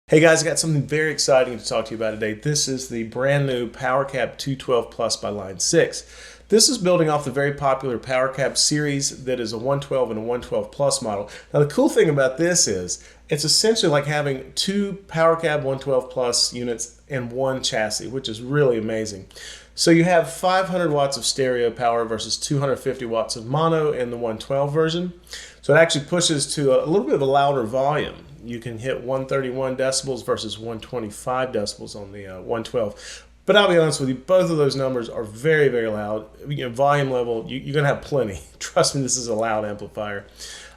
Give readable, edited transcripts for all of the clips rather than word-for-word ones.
Hey guys, I got something very exciting to talk to you about today. This is the brand new Powercab 212 Plus by Line 6. This is building off the very popular Powercab series that is a 112 and a 112 Plus model. Now the cool thing about this is it's essentially like having two Powercab 112 Plus units in one chassis, which is really amazing. So you have 500 watts of stereo power versus 250 watts of mono in the 112 version. So it actually pushes to a little bit of a louder volume. You can hit 131 decibels versus 125 decibels on the 112. But I'll be honest with you, both of those numbers are very, very loud. Volume level, you're going to have plenty. Trust me, this is a loud amplifier.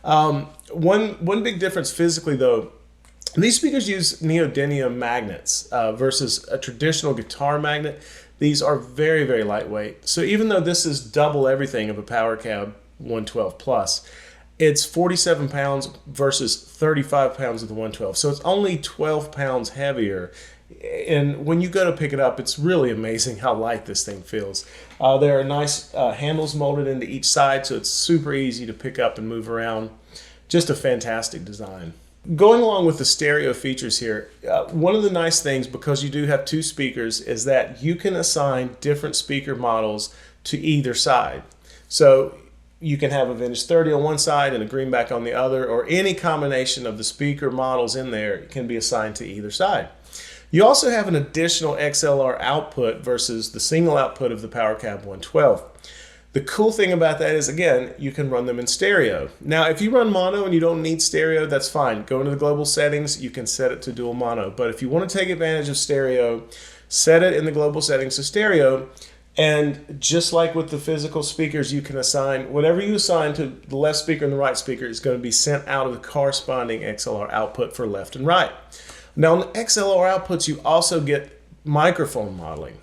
One big difference physically, though, these speakers use neodymium magnets versus a traditional guitar magnet. These are very, very lightweight. So even though this is double everything of a Powercab 112 Plus, it's 47 pounds versus 35 pounds of the 112. So it's only 12 pounds heavier. And when you go to pick it up, it's really amazing how light this thing feels. There are nice handles molded into each side, so it's super easy to pick up and move around. Just a fantastic design. Going along with the stereo features here, one of the nice things, because you do have two speakers, is that you can assign different speaker models to either side. So you can have a vintage 30 on one side and a greenback on the other, or any combination of the speaker models in there can be assigned to either side. You also have an additional XLR output versus the single output of the Powercab 112. The cool thing about that is, again, you can run them in stereo. Now, if you run mono and you don't need stereo, that's fine. Go into the global settings, you can set it to dual mono. But if you want to take advantage of stereo, set it in the global settings to stereo. And just like with the physical speakers, you can assign whatever you assign to the left speaker and the right speaker is going to be sent out of the corresponding XLR output for left and right. Now, on the XLR outputs, you also get microphone modeling.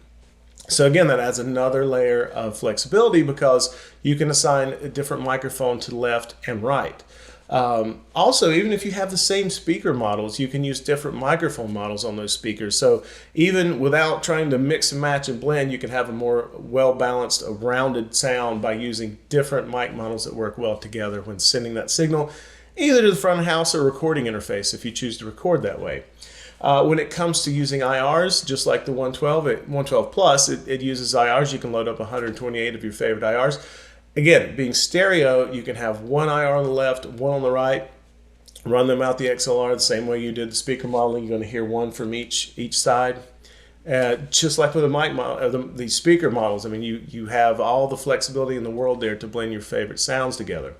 So again, that adds another layer of flexibility because you can assign a different microphone to left and right. Also, even if you have the same speaker models, you can use different microphone models on those speakers. So even without trying to mix and match and blend, you can have a more well-balanced, rounded sound by using different mic models that work well together when sending that signal, either to the front house or recording interface if you choose to record that way. When it comes to using IRs, just like the 112 Plus, it uses IRs. You can load up 128 of your favorite IRs. Again, being stereo, you can have one IR on the left, one on the right, run them out the XLR the same way you did the speaker modeling. You're going to hear one from each side. Just like with the speaker models, I mean, you have all the flexibility in the world there to blend your favorite sounds together.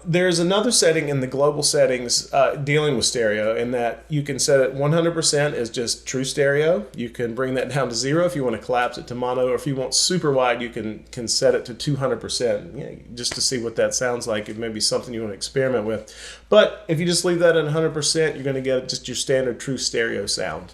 There's another setting in the global settings dealing with stereo in that you can set it 100% as just true stereo. You can bring that down to 0 if you want to collapse it to mono, or if you want super wide, you can set it to 200%, just to see what that sounds like. It may be something you want to experiment with. But if you just leave that at 100%, you're going to get just your standard true stereo sound.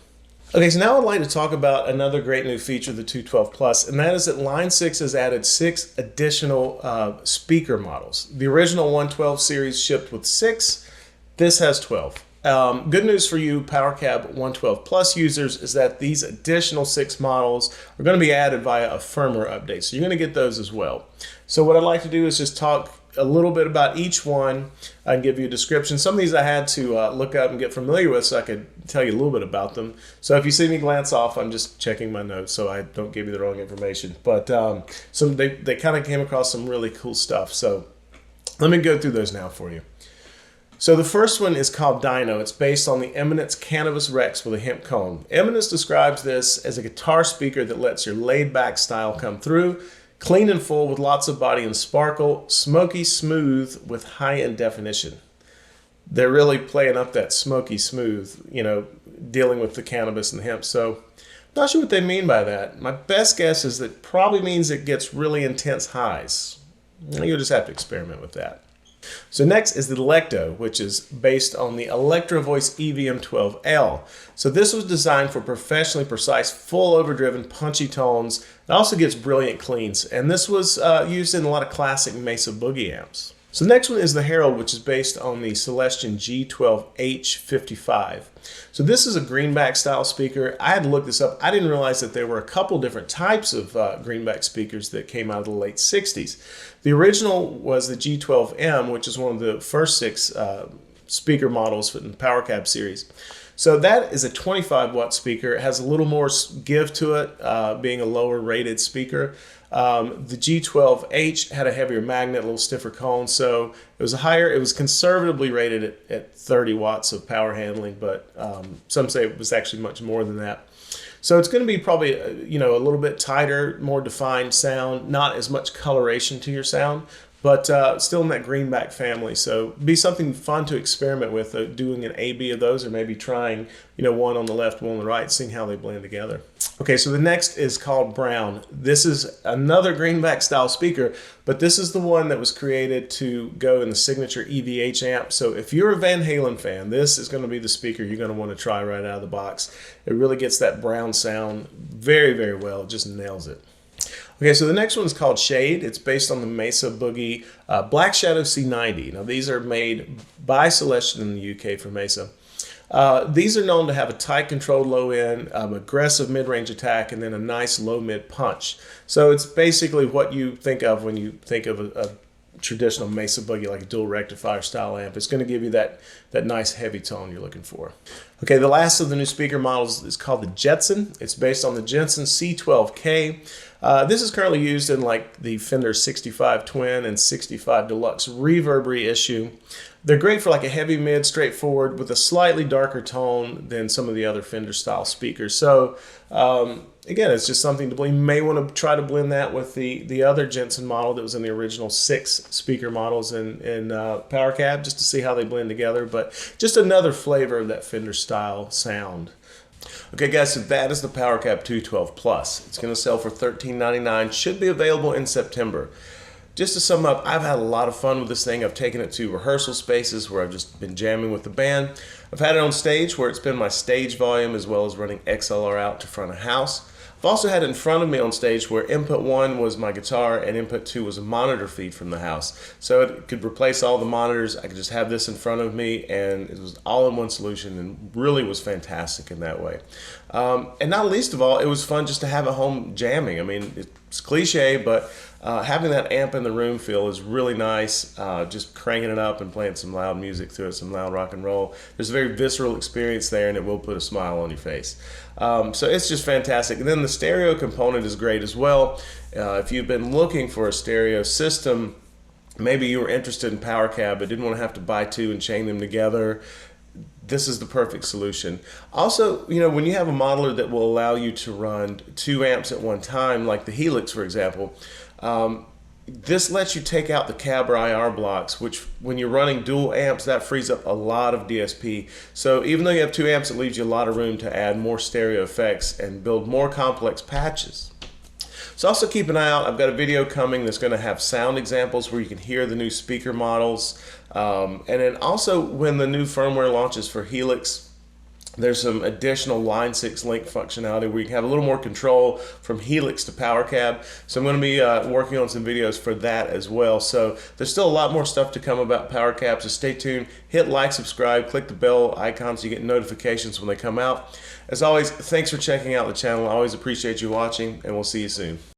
Okay, so now I'd like to talk about another great new feature of the 212 Plus, and that is that Line 6 has added 6 additional speaker models. The original 112 series shipped with 6. This has 12. Good news for you Powercab 112 Plus users is that these additional 6 models are going to be added via a firmware update, so you're going to get those as well. So what I'd like to do is just talk a little bit about each one and give you a description. Some of these I had to look up and get familiar with so I could tell you a little bit about them. So if you see me glance off, I'm just checking my notes so I don't give you the wrong information. But they kind of came across some really cool stuff. So let me go through those now for you. So the first one is called Dino. It's based on the Eminence Canvas Rex with a hemp cone. Eminence describes this as a guitar speaker that lets your laid-back style come through. Clean and full with lots of body and sparkle, smoky smooth with high-end definition. They're really playing up that smoky smooth, dealing with the cannabis and the hemp. So not sure what they mean by that. My best guess is that probably means it gets really intense highs. You'll just have to experiment with that. So next is the Delecto, which is based on the Electro Voice EVM12L. So this was designed for professionally precise, full overdriven, punchy tones. It also gets brilliant cleans, and this was used in a lot of classic Mesa Boogie amps. So the next one is the Herald, which is based on the Celestion G12H55. So this is a greenback style speaker. I had to look this up. I didn't realize that there were a couple different types of greenback speakers that came out of the late 60s. The original was the G12M, which is one of the first 6 speaker models in the Powercab series. So that is a 25 watt speaker. It has a little more give to it, being a lower rated speaker. The G12H had a heavier magnet, a little stiffer cone, so it was it was conservatively rated at 30 watts of power handling, but some say it was actually much more than that. So it's going to be probably, a little bit tighter, more defined sound, not as much coloration to your sound, but still in that greenback family. So be something fun to experiment with, doing an A/B of those, or maybe trying, one on the left, one on the right, seeing how they blend together. Okay, so the next is called Brown. This is another greenback style speaker, but this is the one that was created to go in the signature EVH amp. So if you're a Van Halen fan, this is going to be the speaker you're going to want to try right out of the box. It really gets that Brown sound very, very well. It just nails it. Okay, so the next one is called Shade. It's based on the Mesa Boogie Black Shadow C90. Now these are made by Celestion in the UK for Mesa. These are known to have a tight controlled low end, aggressive mid-range attack, and then a nice low-mid punch. So it's basically what you think of when you think of a traditional Mesa Boogie, like a dual rectifier style amp. It's going to give you that nice heavy tone you're looking for. Okay, the last of the new speaker models is called the Jetson. It's based on the Jensen C12K. This is currently used in like the Fender 65 Twin and 65 Deluxe Reverb reissue. They're great for like a heavy mid, straightforward, with a slightly darker tone than some of the other Fender style speakers. So again, it's just something to blend. You may want to try to blend that with the other Jensen model that was in the original 6 speaker models in Powercab, just to see how they blend together. But just another flavor of that Fender style sound. Okay guys, so that is the Powercab 212 Plus. It's going to sell for $13.99, should be available in September. Just to sum up, I've had a lot of fun with this thing. I've taken it to rehearsal spaces where I've just been jamming with the band. I've had it on stage where it's been my stage volume, as well as running XLR out to front of house. I've also had it in front of me on stage where input 1 was my guitar and input 2 was a monitor feed from the house. So it could replace all the monitors. I could just have this in front of me, and it was all in one solution, and really was fantastic in that way. And not least of all, it was fun just to have at home jamming. I mean, it's cliche, but having that amp in the room feel is really nice. Just cranking it up and playing some loud music through it, some loud rock and roll. There's a very visceral experience there, and it will put a smile on your face. So it's just fantastic. And then the stereo component is great as well. If you've been looking for a stereo system, maybe you were interested in Powercab but didn't want to have to buy 2 and chain them together, this is the perfect solution. Also, when you have a modeler that will allow you to run 2 amps at one time, like the Helix, for example, this lets you take out the cab or IR blocks, which when you're running dual amps, that frees up a lot of DSP. So even though you have 2 amps, it leaves you a lot of room to add more stereo effects and build more complex patches. So also keep an eye out. I've got a video coming that's going to have sound examples where you can hear the new speaker models. And then also when the new firmware launches for Helix, there's some additional Line 6 link functionality where you can have a little more control from Helix to Powercab. So I'm going to be working on some videos for that as well. So there's still a lot more stuff to come about Powercab, so stay tuned. Hit like, subscribe, click the bell icon so you get notifications when they come out. As always, thanks for checking out the channel. I always appreciate you watching, and we'll see you soon.